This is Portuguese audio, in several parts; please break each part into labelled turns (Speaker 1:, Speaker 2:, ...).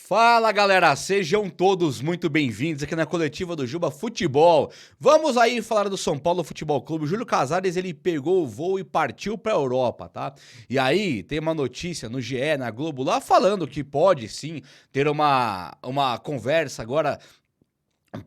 Speaker 1: Fala galera, sejam todos muito bem-vindos aqui na coletiva do Juba Futebol. Vamos aí falar do São Paulo Futebol Clube. O Júlio Casares, ele pegou o voo e partiu pra Europa, tá? E aí tem uma notícia no GE, na Globo lá, falando que pode sim ter uma conversa agora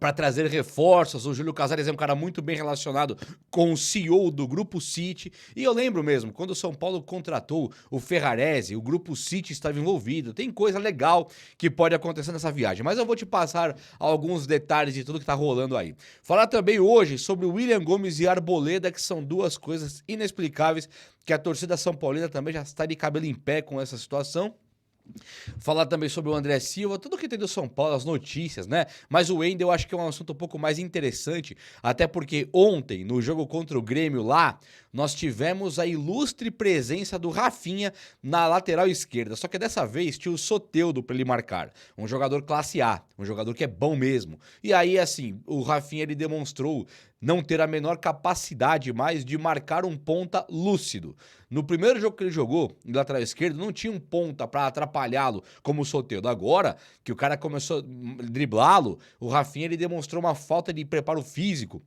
Speaker 1: para trazer reforços. O Júlio Casares é um cara muito bem relacionado com o CEO do Grupo City. E eu lembro mesmo, quando o São Paulo contratou o Ferrarese, o Grupo City estava envolvido. Tem coisa legal que pode acontecer nessa viagem. Mas eu vou te passar alguns detalhes de tudo que tá rolando aí. Falar também hoje sobre o William Gomes e Arboleda, que são duas coisas inexplicáveis, que a torcida São Paulina também já está de cabelo em pé com essa situação. Falar também sobre o André Silva, tudo que tem do São Paulo, as notícias, né? Mas o Wendel eu acho que é um assunto um pouco mais interessante, até porque ontem, no jogo contra o Grêmio lá, nós tivemos a ilustre presença do Rafinha na lateral esquerda. Só que dessa vez tinha o Soteldo pra ele marcar, um jogador classe A, um jogador que é bom mesmo. E aí, assim, o Rafinha ele demonstrou não ter a menor capacidade mais de marcar um ponta lúcido. No primeiro jogo que ele jogou, de lateral esquerdo, não tinha um ponta pra atrapalhá-lo como o Soteldo. Agora que o cara começou a driblá-lo, o Rafinha ele demonstrou uma falta de preparo físico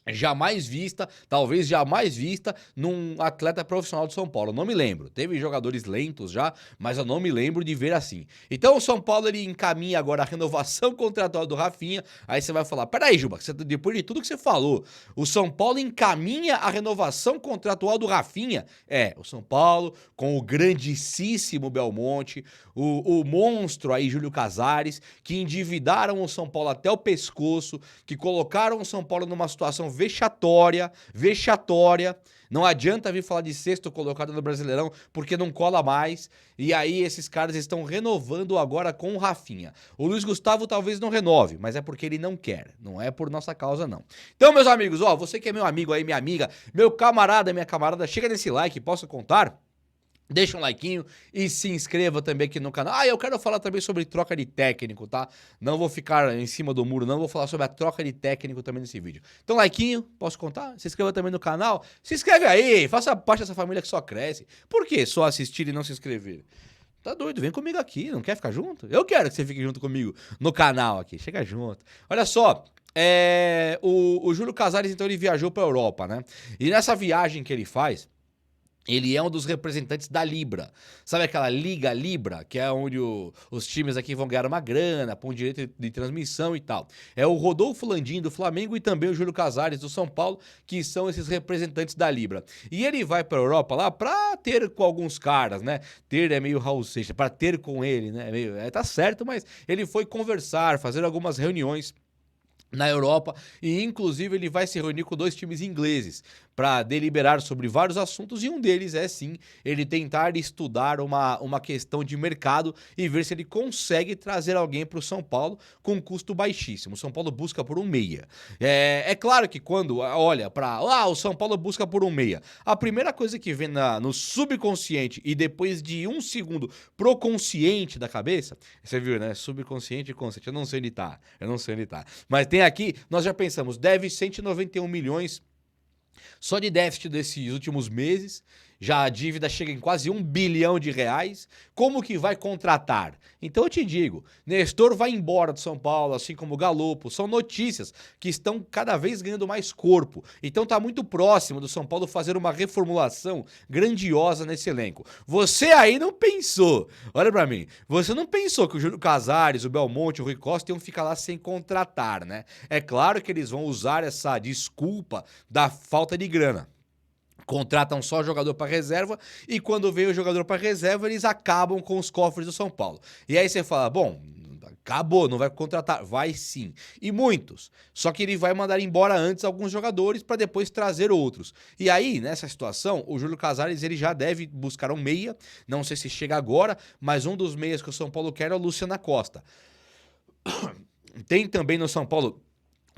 Speaker 1: jamais vista, talvez jamais vista num atleta profissional de São Paulo. Eu não me lembro. Teve jogadores lentos já, mas eu não me lembro de ver assim. Então o São Paulo ele encaminha agora a renovação contratual do Rafinha. Aí você vai falar: "Peraí, Juba, depois de tudo que você falou, o São Paulo encaminha a renovação contratual do Rafinha?" É, o São Paulo com o grandíssimo Belmonte, o monstro aí Júlio Casares, que endividaram o São Paulo até o pescoço, que colocaram o São Paulo numa situação vexatória, vexatória. Não adianta vir falar de sexto colocado no Brasileirão, porque não cola mais. E aí esses caras estão renovando agora com o Rafinha. O Luiz Gustavo talvez não renove, mas é porque ele não quer. Não é por nossa causa, não. Então, meus amigos, ó, você que é meu amigo aí, minha amiga, meu camarada, minha camarada, chega nesse like, posso contar? Deixa um likeinho e se inscreva também aqui no canal. Ah, eu quero falar também sobre troca de técnico, tá? Não vou ficar em cima do muro, não. Vou falar sobre a troca de técnico também nesse vídeo. Então, likeinho, posso contar? Se inscreva também no canal. Se inscreve aí, faça parte dessa família que só cresce. Por que só assistir e não se inscrever? Tá doido, vem comigo aqui, não quer ficar junto? Eu quero que você fique junto comigo no canal aqui, chega junto. Olha só, o Júlio Casares, então, ele viajou pra Europa, né? E nessa viagem que ele faz, ele é um dos representantes da Libra. Sabe aquela Liga Libra, que é onde os times aqui vão ganhar uma grana, põe direito de transmissão e tal. É o Rodolfo Landim do Flamengo e também o Júlio Casares do São Paulo, que são esses representantes da Libra. E ele vai pra Europa lá pra ter com alguns caras, né? Ter é meio Raul Seixas, pra ter com ele, né? Tá certo, mas ele foi conversar, fazer algumas reuniões na Europa, e inclusive ele vai se reunir com dois times ingleses para deliberar sobre vários assuntos, e um deles é sim ele tentar estudar uma questão de mercado e ver se ele consegue trazer alguém para o São Paulo com um custo baixíssimo. O São Paulo busca por um meia. É claro que quando olha para o São Paulo busca por um meia, a primeira coisa que vem no subconsciente e depois de um segundo pro consciente da cabeça, você viu, né? Subconsciente e consciente, eu não sei onde tá, mas tem aqui, nós já pensamos, deve 191 milhões só de déficit desses últimos meses, já a dívida chega em quase R$ 1 bilhão. Como que vai contratar? Então eu te digo, Nestor vai embora do São Paulo, assim como o Galopo. São notícias que estão cada vez ganhando mais corpo. Então tá muito próximo do São Paulo fazer uma reformulação grandiosa nesse elenco. Você aí não pensou, olha pra mim, você não pensou que o Júlio Casares, o Belmonte, o Rui Costa iam ficar lá sem contratar, né? É claro que eles vão usar essa desculpa da falta de grana. Contratam só jogador para reserva e quando vem o jogador para reserva, eles acabam com os cofres do São Paulo. E aí você fala, bom, acabou, não vai contratar. Vai sim. E muitos. Só que ele vai mandar embora antes alguns jogadores para depois trazer outros. E aí, nessa situação, o Júlio Casares ele já deve buscar um meia. Não sei se chega agora, mas um dos meias que o São Paulo quer é o Luciano Costa. Tem também no São Paulo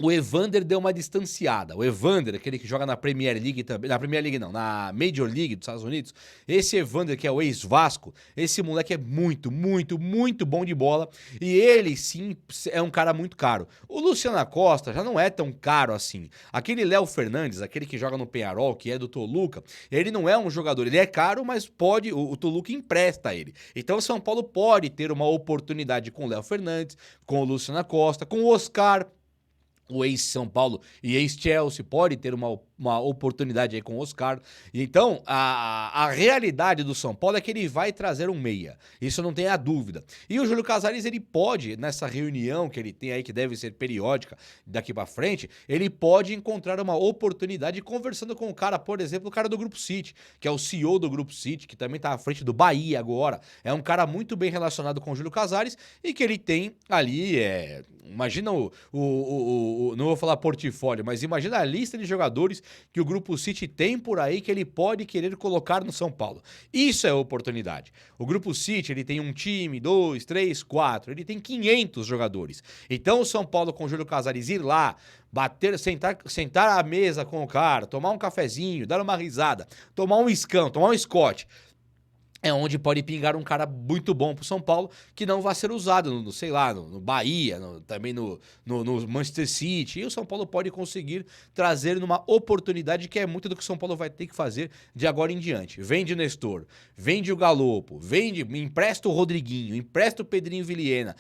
Speaker 1: o Evander deu uma distanciada. O Evander, aquele que joga na Premier League também. Na Premier League não, na Major League dos Estados Unidos. Esse Evander, que é o ex-Vasco, esse moleque é muito, muito, muito bom de bola. E ele, sim, é um cara muito caro. O Luciano Costa já não é tão caro assim. Aquele Léo Fernandes, aquele que joga no Peñarol, que é do Toluca, ele não é um jogador. Ele é caro, mas pode. O Toluca empresta ele. Então o São Paulo pode ter uma oportunidade com o Léo Fernandes, com o Luciano Costa, com o Oscar. O ex-São Paulo e ex-Chelsea pode ter uma oportunidade aí com o Oscar. Então, a realidade do São Paulo é que ele vai trazer um meia. Isso não tem a dúvida. E o Júlio Casares, ele pode, nessa reunião que ele tem aí, que deve ser periódica daqui pra frente, ele pode encontrar uma oportunidade conversando com o cara, por exemplo, o cara do Grupo City, que é o CEO do Grupo City, que também tá à frente do Bahia agora. É um cara muito bem relacionado com o Júlio Casares e que ele tem ali, imagina não vou falar portfólio, mas imagina a lista de jogadores que o Grupo City tem por aí que ele pode querer colocar no São Paulo. Isso é oportunidade. O Grupo City, ele tem um time, 2, 3, 4, ele tem 500 jogadores. Então o São Paulo com o Júlio Casares ir lá, bater, sentar à mesa com o cara, tomar um cafezinho, dar uma risada, tomar um escão, tomar um Scott, é onde pode pingar um cara muito bom pro São Paulo, que não vai ser usado sei lá, no Bahia, também no Manchester City. E o São Paulo pode conseguir trazer numa oportunidade que é muito do que o São Paulo vai ter que fazer de agora em diante. Vende o Nestor, vende o Galopo, empresta o Rodriguinho, empresta o Pedrinho Vilhena,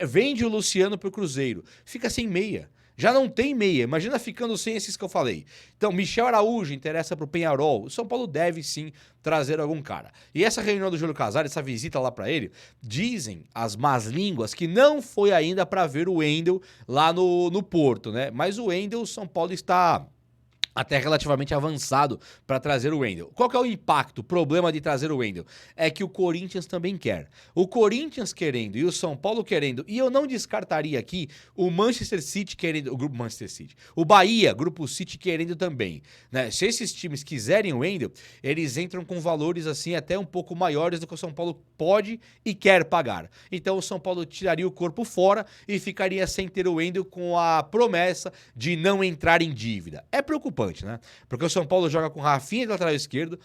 Speaker 1: vende o Luciano pro Cruzeiro. Fica sem meia. Já não tem meia, imagina ficando sem esses que eu falei. Então, Michel Araújo interessa pro Peñarol. O São Paulo deve sim trazer algum cara. E essa reunião do Júlio Casares, essa visita lá pra ele, dizem as más línguas que não foi ainda pra ver o Wendel lá no Porto, né? Mas o Wendel, o São Paulo está até relativamente avançado para trazer o Wendel. Qual que é o impacto, o problema de trazer o Wendel? É que o Corinthians também quer. O Corinthians querendo e o São Paulo querendo, e eu não descartaria aqui o Manchester City querendo, o Grupo Manchester City, o Bahia, Grupo City querendo também, né? Se esses times quiserem o Wendel, eles entram com valores assim até um pouco maiores do que o São Paulo pode e quer pagar. Então o São Paulo tiraria o corpo fora e ficaria sem ter o Wendel com a promessa de não entrar em dívida. É preocupante, né? Porque o São Paulo joga com Rafinha de lateral esquerdo,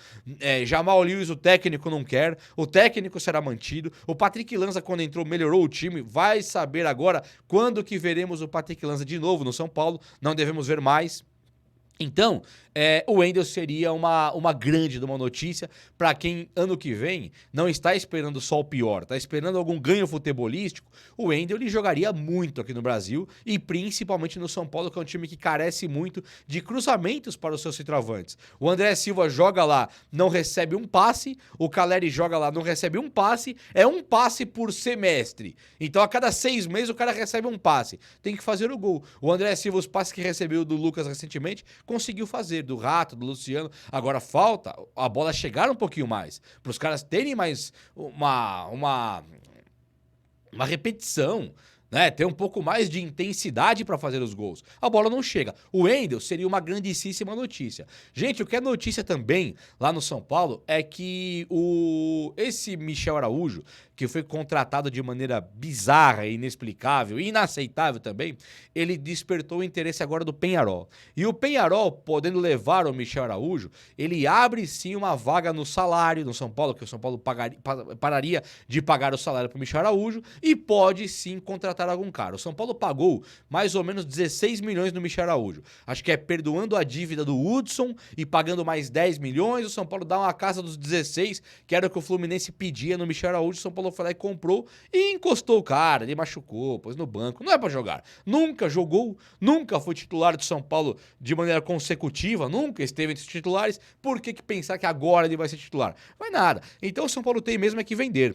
Speaker 1: Jamal Lewis o técnico não quer, o técnico será mantido, o Patrick Lanza quando entrou melhorou o time, vai saber agora quando que veremos o Patrick Lanza de novo no São Paulo, não devemos ver mais. Então, o Wendel seria uma grande de uma notícia para quem ano que vem não está esperando só o pior, está esperando algum ganho futebolístico. O Wendel ele jogaria muito aqui no Brasil e principalmente no São Paulo, que é um time que carece muito de cruzamentos para os seus centroavantes. O André Silva joga lá, não recebe um passe, o Caleri joga lá, não recebe um passe, é um passe por semestre. Então a cada 6 meses o cara recebe um passe, tem que fazer o gol. O André Silva, os passes que recebeu do Lucas recentemente, conseguiu fazer, do Rato, do Luciano. Agora falta a bola chegar um pouquinho mais, para os caras terem mais uma repetição, né? Ter um pouco mais de intensidade para fazer os gols. A bola não chega. O Wendel seria uma grandíssima notícia. Gente, o que é notícia também lá no São Paulo é que esse Michel Araújo, que foi contratado de maneira bizarra, inexplicável e inaceitável também, ele despertou o interesse agora do Peñarol. E o Peñarol, podendo levar o Michel Araújo, ele abre sim uma vaga no salário no São Paulo, que o São Paulo pararia de pagar o salário para o Michel Araújo e pode sim contratar algum cara. O São Paulo pagou mais ou menos 16 milhões no Michel Araújo. Acho que é perdoando a dívida do Hudson e pagando mais 10 milhões, o São Paulo dá uma casa dos 16, que era o que o Fluminense pedia no Michel Araújo. O São Paulo foi lá e comprou e encostou o cara, ele machucou, pôs no banco. Não é pra jogar. Nunca jogou, nunca foi titular do São Paulo de maneira consecutiva, nunca esteve entre os titulares. Por que pensar que agora ele vai ser titular? Vai nada. Então o São Paulo tem mesmo é que vender.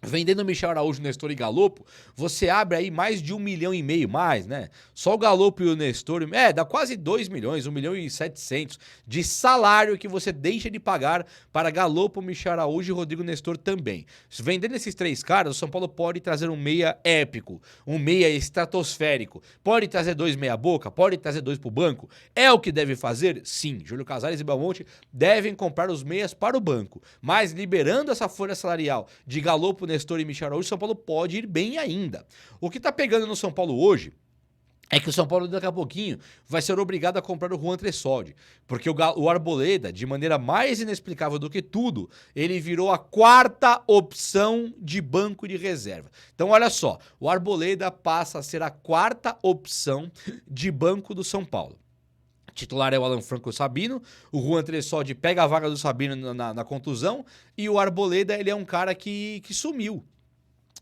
Speaker 1: Vendendo Michel Araújo, Nestor e Galopo, você abre aí mais de 1,5 milhão mais, né? Só o Galopo e o Nestor, dá quase 2 milhões, 1 milhão e 700 de salário que você deixa de pagar para Galopo, Michel Araújo e Rodrigo Nestor também. Vendendo esses 3 caras, o São Paulo pode trazer um meia épico, um meia estratosférico, pode trazer 2 meia boca, pode trazer 2 pro banco. É o que deve fazer? Sim, Júlio Casares e Belmonte devem comprar os meias para o banco, mas liberando essa folha salarial de Galopo, Nestor e Michel Araújo, São Paulo pode ir bem ainda. O que tá pegando no São Paulo hoje é que o São Paulo daqui a pouquinho vai ser obrigado a comprar o Juan Tressoldi, porque o Arboleda, de maneira mais inexplicável do que tudo, ele virou a quarta opção de banco de reserva. Então olha só, o Arboleda passa a ser a quarta opção de banco do São Paulo. O titular é o Alan Franco Sabino, o Juan Tressoldi pega a vaga do Sabino na contusão e o Arboleda ele é um cara que sumiu.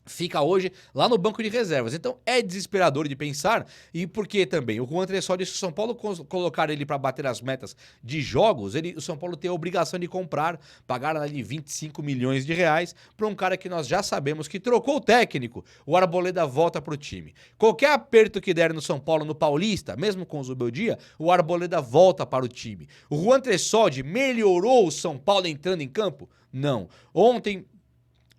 Speaker 1: Fica hoje lá no banco de reservas. Então é desesperador de pensar, e porque também o Juan Tressoldi, se o São Paulo colocar ele para bater as metas de jogos, o São Paulo tem a obrigação de comprar, pagar ali 25 milhões de reais para um cara que nós já sabemos que trocou o técnico, o Arboleda volta para o time. Qualquer aperto que der no São Paulo, no Paulista, mesmo com o Zubeldia, o Arboleda volta para o time. O Juan Tressoldi melhorou o São Paulo entrando em campo? Não. Ontem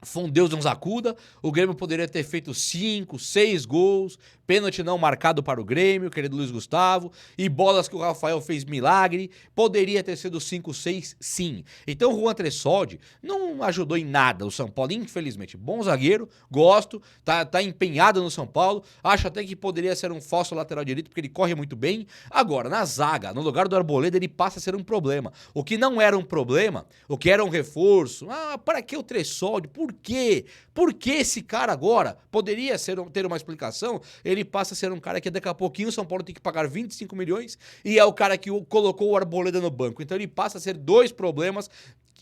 Speaker 1: foi um Deus nos acuda, o Grêmio poderia ter feito 5, 6 gols, pênalti não marcado para o Grêmio, querido Luiz Gustavo, e bolas que o Rafael fez milagre, poderia ter sido 5, 6, sim. Então o Juan Tressoldi não ajudou em nada o São Paulo, infelizmente. Bom zagueiro, gosto, tá empenhado no São Paulo, acho até que poderia ser um falso lateral direito, porque ele corre muito bem. Agora, na zaga, no lugar do Arboleda, ele passa a ser um problema. O que não era um problema, o que era um reforço, para que o Tressoldi? Por quê? Por que esse cara agora poderia ter uma explicação? Ele passa a ser um cara que daqui a pouquinho o São Paulo tem que pagar 25 milhões e é o cara que colocou o Arboleda no banco. Então ele passa a ser dois problemas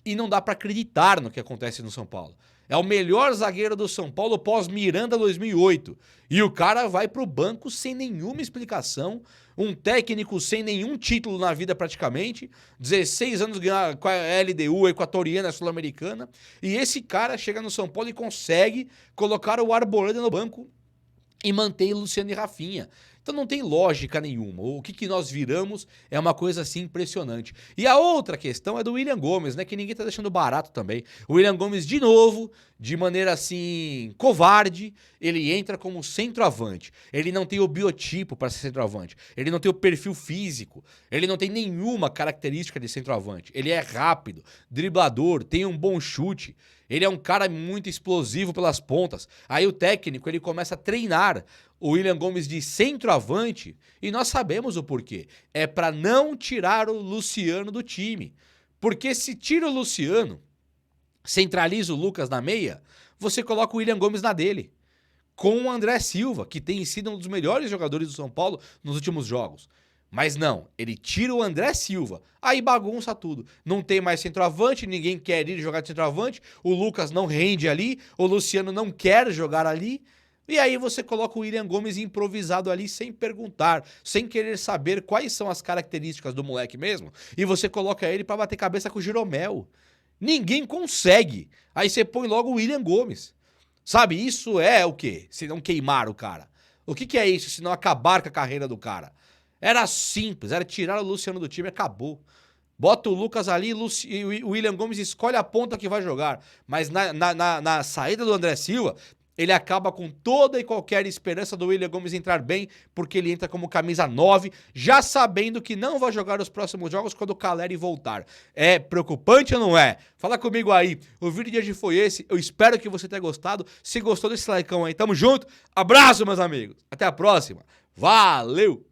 Speaker 1: e não dá pra acreditar no que acontece no São Paulo. É o melhor zagueiro do São Paulo pós-Miranda 2008. E o cara vai pro banco sem nenhuma explicação. Um técnico sem nenhum título na vida praticamente. 16 anos ganhar com a LDU, Equatoriana, Sul-Americana. E esse cara chega no São Paulo e consegue colocar o Arboleda no banco e manter Luciano e Rafinha. Então não tem lógica nenhuma. O que nós viramos é uma coisa assim impressionante. E a outra questão é do William Gomes, né? Que ninguém tá deixando barato também. O William Gomes, de novo, de maneira assim, covarde, ele entra como centroavante. Ele não tem o biotipo para ser centroavante. Ele não tem o perfil físico. Ele não tem nenhuma característica de centroavante. Ele é rápido, driblador, tem um bom chute. Ele é um cara muito explosivo pelas pontas. Aí o técnico, ele começa a treinar o William Gomes de centroavante e nós sabemos o porquê. É para não tirar o Luciano do time. Porque se tira o Luciano, centraliza o Lucas na meia, você coloca o William Gomes na dele. Com o André Silva, que tem sido um dos melhores jogadores do São Paulo nos últimos jogos. Mas não, ele tira o André Silva, aí bagunça tudo. Não tem mais centroavante, ninguém quer ir jogar de centroavante, o Lucas não rende ali, o Luciano não quer jogar ali, e aí você coloca o William Gomes improvisado ali sem perguntar, sem querer saber quais são as características do moleque mesmo, e você coloca ele pra bater cabeça com o Jeromel. Ninguém consegue. Aí você põe logo o William Gomes. Sabe, isso é o quê? Se não queimar o cara. O que é isso se não acabar com a carreira do cara? Era simples, era tirar o Luciano do time e acabou. Bota o Lucas ali e o William Gomes escolhe a ponta que vai jogar. Mas na saída do André Silva, ele acaba com toda e qualquer esperança do William Gomes entrar bem, porque ele entra como camisa 9, já sabendo que não vai jogar os próximos jogos quando o Caleri voltar. É preocupante ou não é? Fala comigo aí. O vídeo de hoje foi esse. Eu espero que você tenha gostado. Se gostou desse likeão aí, tamo junto. Abraço, meus amigos. Até a próxima. Valeu!